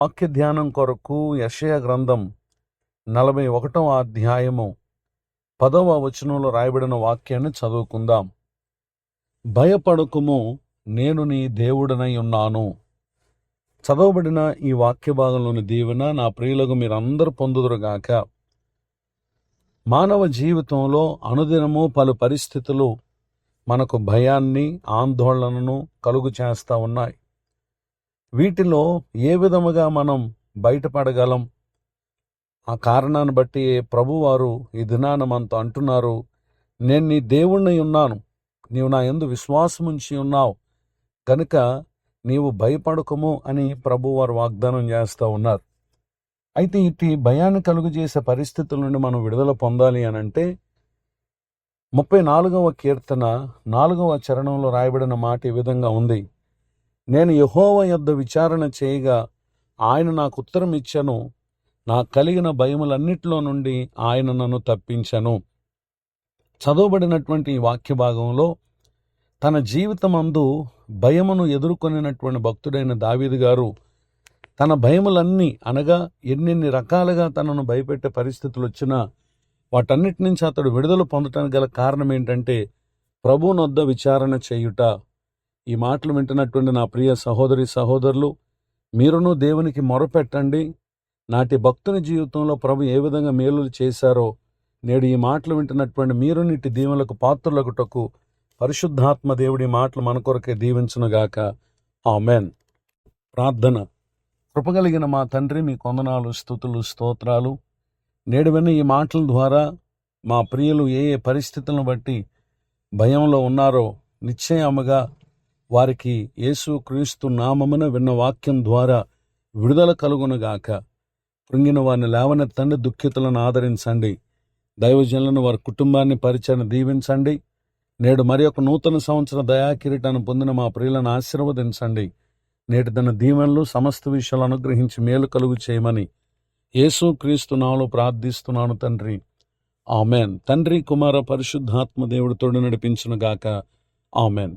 వాక్య ధ్యానం కొరకు యెషయా గ్రంథం 41వ అధ్యాయము 10వ వచనంలో రాయబడిన వాక్యాన్ని చదువుకుందాం. భయపడకుము, నేను నీ దేవుడనై ఉన్నాను. చదవబడిన ఈ వాక్య భాగంలోని దీవెన నా ప్రియులకు మీరందరూ పొందుదురుగాక. మానవ జీవితంలో అనుదినము పలు పరిస్థితులు మనకు భయాన్ని, ఆందోళనను కలుగు చేస్తూ ఉన్నాయి. వీటిలో ఏ విధముగా మనం బయటపడగలం? ఆ కారణాన్ని బట్టి ప్రభువారు ఈ దినాన మనతో అంటున్నారు, నేను నీ దేవుణ్ణి ఉన్నాను, నీవు నా యందు విశ్వాసముంచి ఉన్నావు కనుక నీవు భయపడకము అని ప్రభువారు వాగ్దానం చేస్తూ ఉన్నారు. అయితే ఇటు భయాన్ని కలుగు చేసే పరిస్థితుల నుండి మనం విడుదల పొందాలి అనంటే 34వ కీర్తన 4వ చరణంలో రాయబడిన మాట ఈ విధంగా ఉంది. నేను యెహోవా యొద్ద విచారణ చేయగా ఆయన నాకు ఉత్తరం ఇచ్చెను, నా కలిగిన భయములన్నిటిలో నుండి ఆయన నన్ను తప్పించెను. చదవబడినటువంటి ఈ వాక్య భాగంలో తన జీవితమందు భయమును ఎదుర్కొనినటువంటి భక్తుడైన దావీదు గారు తన భయములన్నీ అనగా ఎన్నెన్ని రకాలుగా తనను భయపెట్టే పరిస్థితులు వచ్చినా వాటన్నిటి నుంచి అతడు విడుదల పొందటానికి గల కారణం ఏంటంటే ప్రభువునొద్ద విచారణ చేయుట. ఈ మాటలు వింటున్నటువంటి నా ప్రియ సహోదరి సహోదరులు, మీరును దేవునికి మొరపెట్టండి. నాటి భక్తుని జీవితంలో ప్రభు ఏ విధంగా మేలులు చేశారో నేడు ఈ మాటలు వింటున్నటువంటి మీరు నీటి దీవెనలకు పాత్రలగుటకు పరిశుద్ధాత్మ దేవుడి మాటలు మన కొరకే దీవించునుగాక. ఆమెన్. ప్రార్థన. కృపగలిగిన మా తండ్రి, మీ కొందనాలు, స్తుతులు, స్తోత్రాలు. నేడు విన్న ఈ మాటల ద్వారా మా ప్రియులు ఏ ఏ పరిస్థితులను బట్టి భయంలో ఉన్నారో నిశ్చయముగా వారికి యేసు క్రీస్తు నామమున విన్న వాక్యం ద్వారా విడుదల కలుగునుగాక. కృంగిన వారిని లేవనెత్తండి, దుఃఖితులను ఆదరించండి. దైవజనులను వారి కుటుంబాన్ని పరిచయం దీవించండి. నేడు మరి ఒక నూతన సంవత్సర దయాకిరీటాన్ని పొందిన మా ప్రియులను ఆశీర్వదించండి. నేటి తన దీవెనలు సమస్త విషయాలు అనుగ్రహించి మేలు కలుగు చేయమని యేసు క్రీస్తు నామములో ప్రార్థిస్తున్నాను తండ్రి. ఆమెన్. తండ్రి, కుమార, పరిశుద్ధాత్మ దేవుడు తోడు నడిపించునుగాక. ఆమెన్.